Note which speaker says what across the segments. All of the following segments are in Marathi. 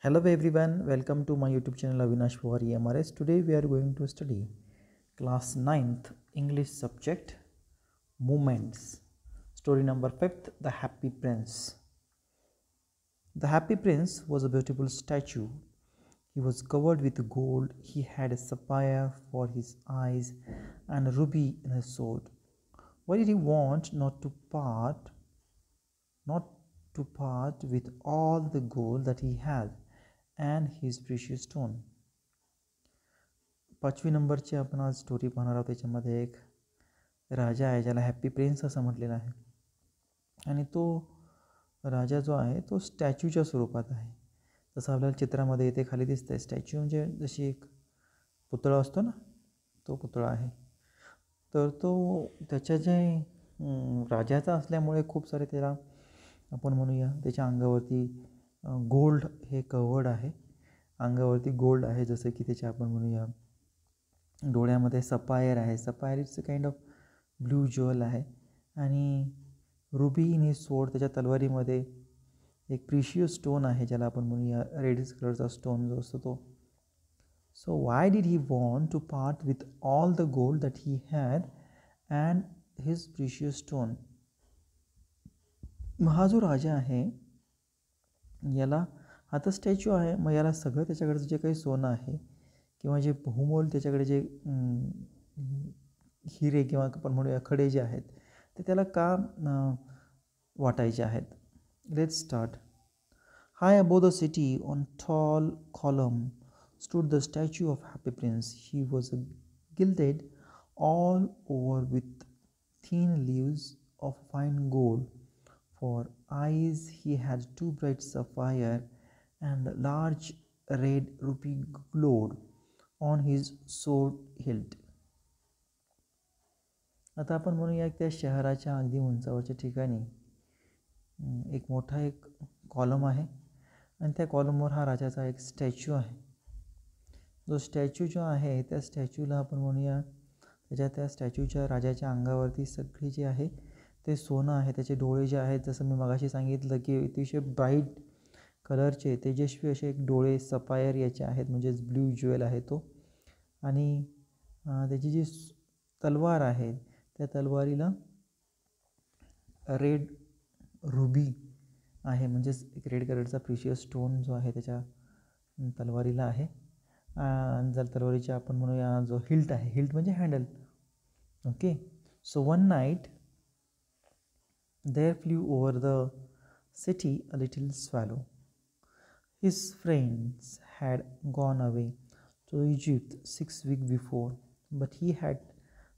Speaker 1: Hello everyone, welcome to my YouTube channel Avinash for EMRS. Today we are going to study class 9th English subject Moments. Story number 5th, The Happy Prince. The Happy Prince was a beautiful statue. He was covered with gold. He had a sapphire for his eyes and a ruby in his sword. Why did he want not to part with all the gold that he had and his precious stone? 5वी नंबरची आपण आज स्टोरी पाहणार आहोत. त्याच्यामध्ये एक राजा आहे ज्याला हॅप्पी प्रिन्स असं म्हटलेलं आहे आणि तो राजा जो आहे तो स्टॅच्यूच्या स्वरूपात आहे. जसं आपल्याला चित्रामध्ये इथे खाली दिसतं आहे. स्टॅच्यू म्हणजे जशी एक पुतळा असतो ना, तो पुतळा आहे. तर तो त्याच्या जे राजाचा असल्यामुळे खूप सारे त्याला आपण म्हणूया त्याच्या अंगावरती गोल्ड हे कवर्ड आहे. अंगावरती गोल्ड आहे, जसं की त्याच्या आपण म्हणूया डोळ्यामध्ये सपायर आहे. Sapphire it's a kind of blue jewel आहे. आणि रुबी इन हिज स्वॉर्ड, त्याच्या तलवारीमध्ये एक प्रिशियस स्टोन आहे ज्याला आपण म्हणूया रेड कलरचा स्टोन जो असतो तो. So why did he want to part with all the gold that he had and his precious stone. हा जो राजा आहे याला हा तर स्टॅच्यू आहे, मग याला सगळं त्याच्याकडचं जे काही सोनं आहे किंवा जे बहुमोल त्याच्याकडे जे हिरे किंवा आपण म्हणूया खडे जे आहेत ते त्याला का वाटायचे आहेत. Let's start. High above the city on tall column stood the statue of happy prince. He was gilded all over with thin leaves of fine gold. For eyes he had two bright sapphire and large red ruby glowed on his sword hilt. आता आपण म्हणूया त्या शहराच्या अगदी उंचावरच्या ठिकाणी एक मोठा एक कॉलम आहे आणि त्या कॉलमवर हा राजाचा एक स्टॅच्यू आहे. जो स्टॅच्यू जो आहे त्या स्टॅच्यूला आपण म्हणूया त्या स्टॅच्यूच्या राजाच्या अंगावरती सगळी जे आहे ते सोनं आहे. त्याचे डोळे जे आहेत, जसं मी मगाशी सांगितलं की अतिशय ब्राईट कलरचे तेजस्वी असे एक डोळे सपायर याचे आहेत, म्हणजेच ब्ल्यू ज्वेल आहे तो. आणि त्याची जी तलवार आहे त्या तलवारीला रेड रुबी आहे, म्हणजेच एक रेड कलरचा प्रिशियस स्टोन जो आहे त्याच्या तलवारीला आहे. जर तलवारीचे आपण म्हणूया जो हिल्ट आहे, हिल्ट म्हणजे handle. Okay. So one night there flew over the city a little swallow. His friends had gone away to Egypt 6 weeks before, but he had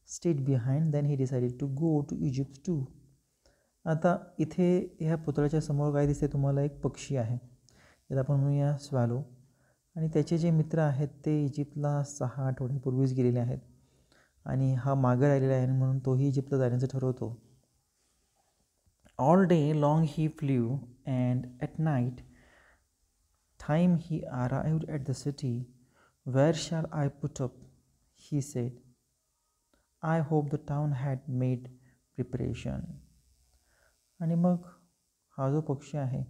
Speaker 1: stayed behind. Then he decided to go to Egypt too. आता इथे ह्या पुतळ्याच्या समोर काय दिसते तुम्हाला, एक पक्षी आहे त्याला आपण म्हणूया स्वॅलो. आणि त्याचे जे मित्र आहेत ते इजिप्तला 6 आठवड्यापूर्वीच गेलेले आहेत आणि हा मागं राहिलेला आहे म्हणून तोही इजिप्तला जाण्याचं ठरवतो. All day long he flew and at night time he arrived at the city. Where shall I put up, he said. I hope the town had made preparation. आणि मग हा जो पक्षी आहे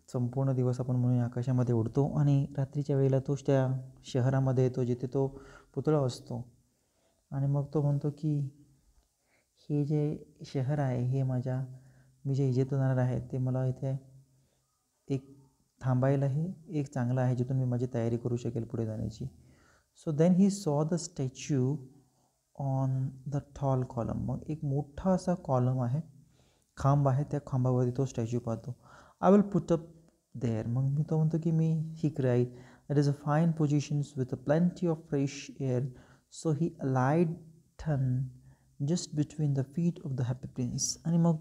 Speaker 1: संपूर्ण दिवस आपण म्हणूया आकाशामध्ये उडतो आणि रात्रीच्या वेळेला तो त्या शहरामध्ये येतो जिथे तो पुतळा असतो. आणि मग तो म्हणतो की हे जे शहर आहे हे मी जे इजिप्त जाणार आहे ते मला इथे एक थांबायला हे एक चांगलं आहे जिथून मी माझी तयारी करू शकेल पुढे जाण्याची. So then he saw the statue on the tall column. मग एक मोठा असा कॉलम आहे, खांब आहे, त्या खांबावरती तो स्टॅच्यू पाहतो. I will put up there. मग तो म्हणतो की मी he right. That is a fine positions with a plenty of fresh air. So he alighted ton just between the feet of the Happy Prince. आणि मग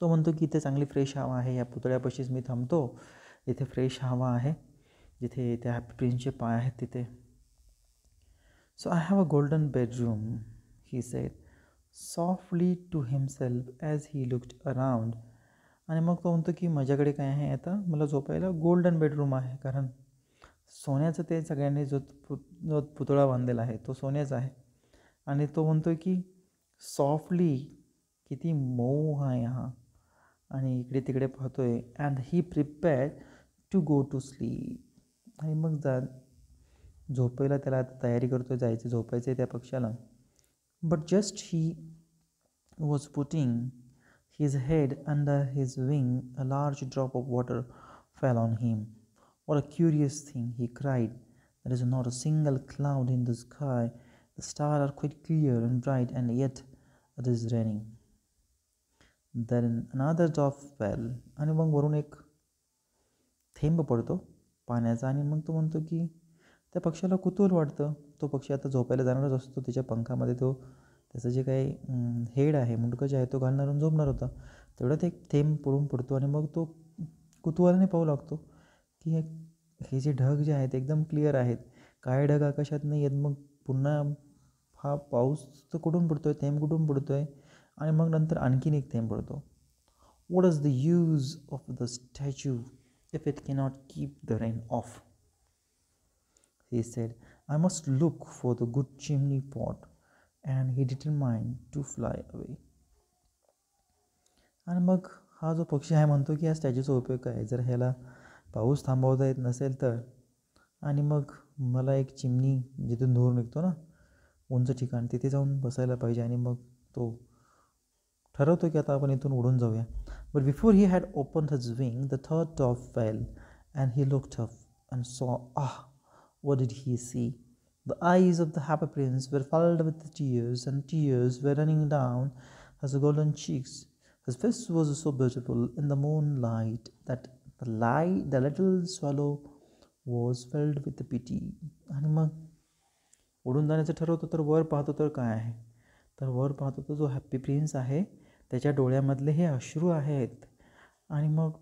Speaker 1: तो म्हणतो की इथे चांगली फ्रेश हवा आहे, या पुतळ्यापाशीच मी थांबतो, इथे फ्रेश हवा आहे जिथे त्या हॅपी प्रिन्सचे पाय आहेत तिथे. So I have a golden bedroom, he said softly to himself as he looked around. आणि मग तो म्हणतो की माझ्याकडे काय आहे, आता मला झोपायला गोल्डन बेडरूम आहे, कारण सोन्याचं ते सगळ्यांनी जो पुतळा बांधलेला आहे तो सोन्याचा आहे. आणि तो म्हणतो की सॉफ्टली, किती मऊ आहे हा, आणि इकडे तिकडे पाहतोय. And he prepared to go to sleep. आणि मग झोपायला त्याला आता तयारी करतोय, जायचं, झोपायचं आहे त्या पक्ष्याला. But just he was putting his head under his wing, a large drop of water fell on him. What a curious thing, he cried. There is not a single cloud in the sky. The stars are quite clear and bright, and yet it is raining. Then another drop fell. आणि मग वरून एक थेंब पडतो पाण्याचा, आणि मग तो म्हणतो की त्या पक्ष्याला कुतूहल वाटतं. तो पक्षी आता झोपायला जाणारच असतो, त्याच्या पंखामध्ये तो त्याचं जे काही हेड आहे, मुंडकं जे आहे, तो घालणार आणि झोपणार होता. तेवढ्यात एक थेंब पडतो आणि मग तो कुतूहलाने पाहू लागतो की हे जे ढग जे आहेत एकदम क्लिअर आहेत, काळे ढग आकाशात नाही आहेत. मग पुन्हा हा पाऊस तर कुठून पडतो आहे, थेंब कुठून पडतो आहे, आणि मग नंतर आणखीन एक थेंब पडतो. What is the use of the statue if it cannot keep the rain off? He said, I must look for the good chimney pot, and he determined to fly away. आणि मग हा जो पक्षी आहे म्हणतो की या स्टॅच्यूचा उपयोग काय, जर ह्याला पाऊस थांबवता येत नसेल तर, आणि मग मला एक चिमणी जिथून धूर निघतो ना, उंच ठिकाण, तिथे जाऊन बसायला पाहिजे. आणि मग तो ठरवतो की आता आपण इथून उडून जाऊया. But before he had opened his wing the third top fail, and he looked up and सॉ, what did he see? The eyes of the happy prince were filled with tears, and tears were running down his golden cheeks. His face was so beautiful in the moonlight that the little swallow was filled with pity. आणि मग उडून जाण्याचं ठरवतो, तर वर पाहतो तर काय आहे, तर वर पाहतो तो जो हॅप्पी प्रिन्स आहे त्याच्या डोळ्यामधले हे अश्रू आहेत. आणि मग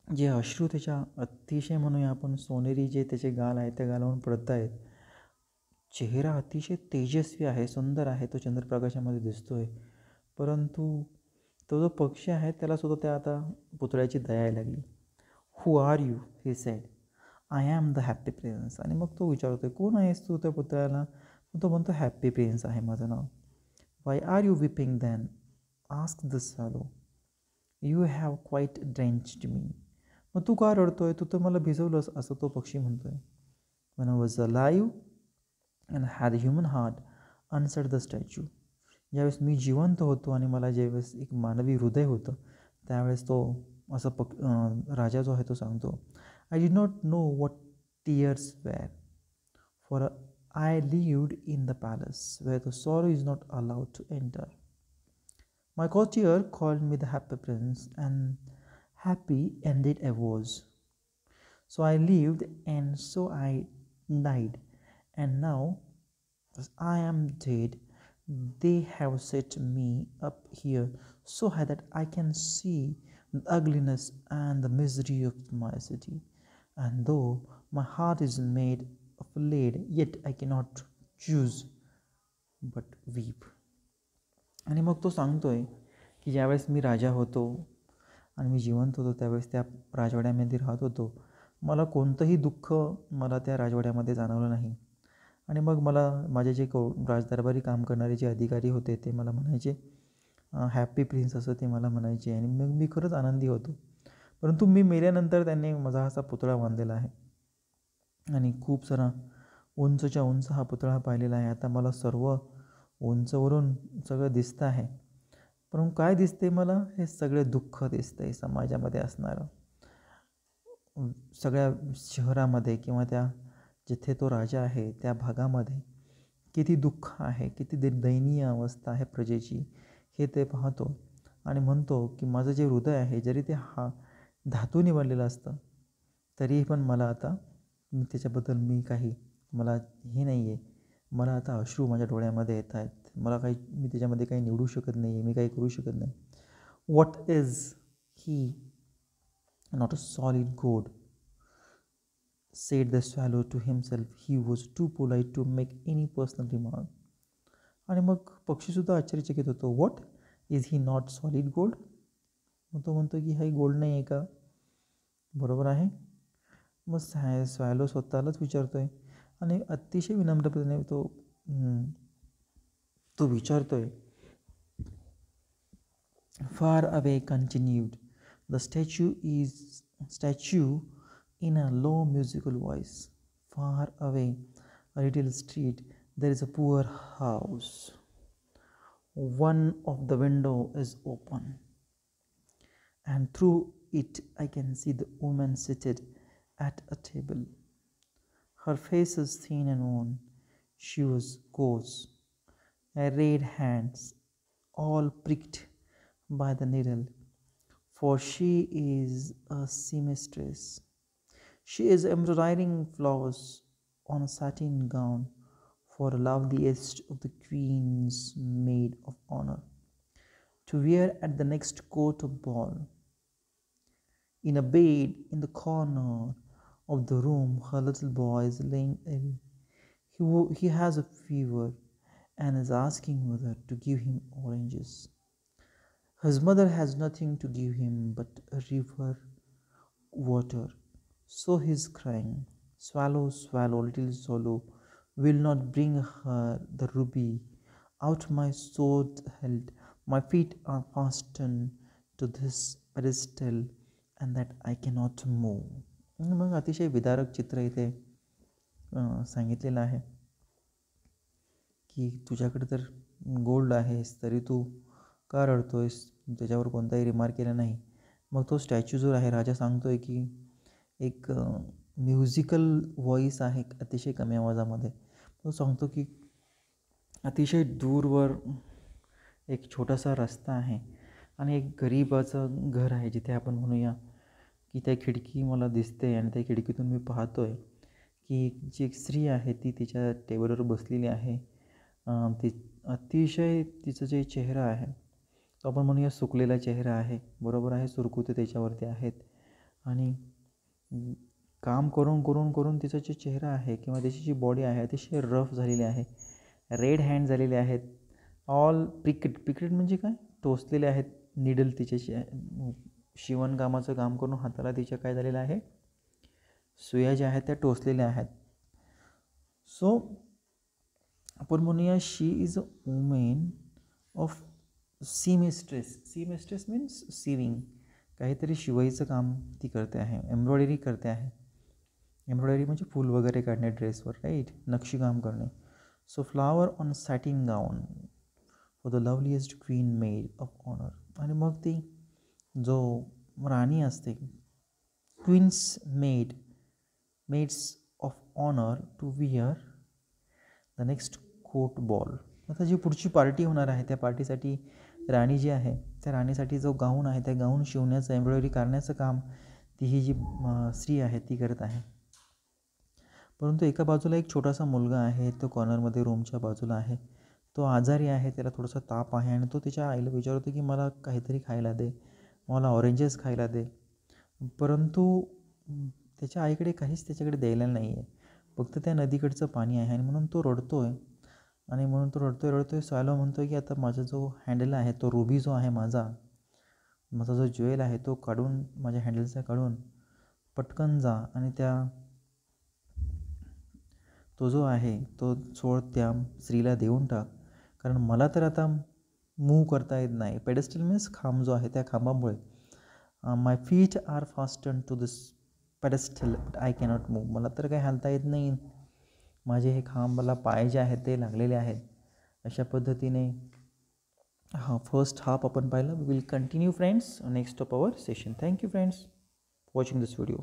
Speaker 1: जे अश्रू त्याच्या अतिशय म्हणूया आपण सोनेरी जे त्याचे गाल आहेत त्या गालावरून पडत आहेत. चेहरा अतिशय तेजस्वी आहे, सुंदर आहे, तो चंद्रप्रकाशामध्ये दिसतो आहे. परंतु तो जो पक्षी आहे त्यालासुद्धा त्या आता पुतळ्याची दया यायला लागली. Who are you, he said. I am the happy prince. आणि मग तो विचारतो, कोण आहेस तू त्या पुतळ्याला. तो म्हणतो, हॅप्पी प्रिन्स आहे माझं नाव. Why are you weeping then, asked the swallow. You have quite drenched me. मग तू का रडतोय, तू तर मला भिजवलंस, असं तो पक्षी म्हणतोय. When I was alive and had a human heart, answered the statue. ज्यावेळेस मी जिवंत होतो आणि मला ज्यावेळेस एक मानवी हृदय होतं, त्यावेळेस तो असं राजा जो आहे तो सांगतो, I did not know what tears were, for I lived in the palace where the sorrow is not allowed to enter. My courtier called me the happy prince, and happy indeed I was. So I lived, and so I died. And now, as I am dead, they have set me up here so high that I can see the ugliness and the misery of my city. And though my heart is made of lead, yet I cannot choose but weep. आणि मग तो सांगतोय की ज्यावेळेस मी राजा होतो आणि मी जिवंत होतो, त्यावेळेस त्या राजवाड्यामध्ये राहत होतो, मला कोणतंही दुःख मला त्या राजवाड्यामध्ये जाणवलं नाही. आणि मग मला माझे जे राजदरबारी काम करणारे जे अधिकारी होते ते मला म्हणायचे हॅप्पी प्रिन्स, असं ते मला म्हणायचे. आणि मग मी खरंच आनंदी होतो. परंतु मी मेल्यानंतर त्यांनी माझा असा पुतळा बांधलेला आहे आणि खूप सारा उंचच्या उंच हा पुतळा पाहिलेला आहे. आता मला सर्व उंचवरून सगळं दिसतं आहे, परंतु काय दिसते मला, हे सगळे दुःख दिसतं आहे समाजामध्ये असणारं. सगळ्या शहरामध्ये किंवा त्या जिथे तो राजा आहे त्या भागामध्ये किती दुःख आहे, किती दयनीय अवस्था आहे प्रजेची, हे ते पाहतो. आणि म्हणतो की माझं जे हृदय आहे, जरी ते धातूने बनलेलं असतं तरीही पण मला आता त्याच्याबद्दल मला हे नाही आहे, मला आता अश्रू माझ्या डोळ्यामध्ये येत आहेत. मी त्याच्यामध्ये काही निवडू शकत नाही आहे, मी काही करू शकत नाही. What is he not a solid गोड, said the swallow to himself. He was too polite to make any personal remark. आणि मग पक्षीसुद्धा आश्चर्यचकित होतो. What is he not solid gold. मग तो म्हणतो की हा गोल्ड नाही आहे का, बरोबर आहे. मग स्वॅलो स्वतःलाच विचारतोय आणि अतिशय विनम्रपणे तो विचारतोय. Far away continued the statue In a low musical voice, far away, a little street, there is a poor house. One of the window is open, and through it I can see the woman seated at a table. Her face is thin and worn. She was coarse, her red hands all pricked by the needle, for she is a seamstress. She is embroidering flowers on a satin gown for a loveliest of the queen's maid of honor to wear at the next court of ball. In a bed in the corner of the room, her little boy is lying ill. He has a fever and is asking mother to give him oranges. His mother has nothing to give him but a river water. So he is crying, swallow, swallow, little swallow, will not bring her the ruby. Out my sword held, my feet are fastened to this pedestal, and that I cannot move. मग अतिशय विदारक चित्र इथे सांगितलेलं आहे की तुझ्याकडे तर गोल्ड आहेस तरी तू का रडतोयस, त्याच्यावर कोणताही रिमार्क केला नाही. मग तो स्टॅच्यू जो आहे राजा सांगतोय की एक म्युझिकल व्हॉईस आहे अतिशय कमी आवाजामध्ये. तो सांगतो की अतिशय दूरवर एक छोटासा रस्ता आहे आणि एक गरीबाचं घर आहे, जिथे आपण म्हणूया की त्या खिडकी मला दिसते आणि त्या खिडकीतून मी पाहतोय की जी एक स्त्री आहे ती तिच्या टेबलवर बसलेली आहे. ती अतिशय तिचं जे चेहरा आहे तो आपण म्हणूया सुकलेला चेहरा आहे, बरोबर आहे, सुरकुते त्याच्यावरती आहेत आणि काम करून करून करून तिचा जे चेहरा आहे किंवा त्याची जी बॉडी आहे अतिशय रफ झालेली आहे, रेड हँड झालेले आहेत, ऑल पिकेट म्हणजे काय, टोचलेले आहेत. निडल तिच्या शिवणकामाचं काम करून हाताला तिच्या काय झालेलं आहे, सुया ज्या आहेत त्या टोचलेल्या आहेत. सो आपण म्हणूया she is a women of seamstress means sewing, काहीतरी शिवाईचं काम ती करते आहे, एम्ब्रॉयडरी करते आहे. एम्ब्रॉयडरी म्हणजे फूल वगैरे काढणे ड्रेसवर, राईट, नक्षीकाम करणे. So flower on satin gown for the loveliest queen maid of honour. आणि मग ती जो राणी असते, queen's maids of honour to wear the next court ball. आता जी पुढची पार्टी होणार आहे त्या पार्टीसाठी राणी जी आहे त्या राणीसाठी जो गाऊन आहे त्या गाऊन शिवण्याचं, एम्ब्रॉयडरी करण्याचं काम ती ही जी स्त्री आहे ती करत आहे. परंतु एका बाजूला एक छोटासा मुलगा आहे, तो कॉर्नरमध्ये रूमच्या बाजूला आहे, तो आजारी आहे, त्याला थोडासा ताप आहे आणि तो त्याच्या आईला विचारतो की मला काहीतरी खायला दे, मला ऑरेंजेस खायला दे. परंतु त्याच्या आईकडे काहीच त्याच्याकडे द्यायला नाही आहे, फक्त त्या नदीकडचं पाणी आहे. आणि म्हणून तो रडतोय स्वॅलो म्हणतो की आता माझा जो हँडल आहे तो रुबी जो आहे माझा जो ज्वेल आहे तो काढून, माझ्या हँडलचा काढून पटकन जा आणि तो जो आहे तो सोड त्या स्त्रीला देऊन टाक, कारण मला तर आता मूव करता येत नाही. पेडेस्टल मीन्स खांब जो आहे त्या खांबामुळे my feet are fasten to this pedestal but I cannot move, मला तर काही हालता येत नाही, माझे हे खांब, मला पाय जे आहेत ते लागलेले आहेत. अशा पद्धतीने फर्स्ट हाफ आपण पाहिलं. We will continue friends next of our session. Thank you friends watching this video.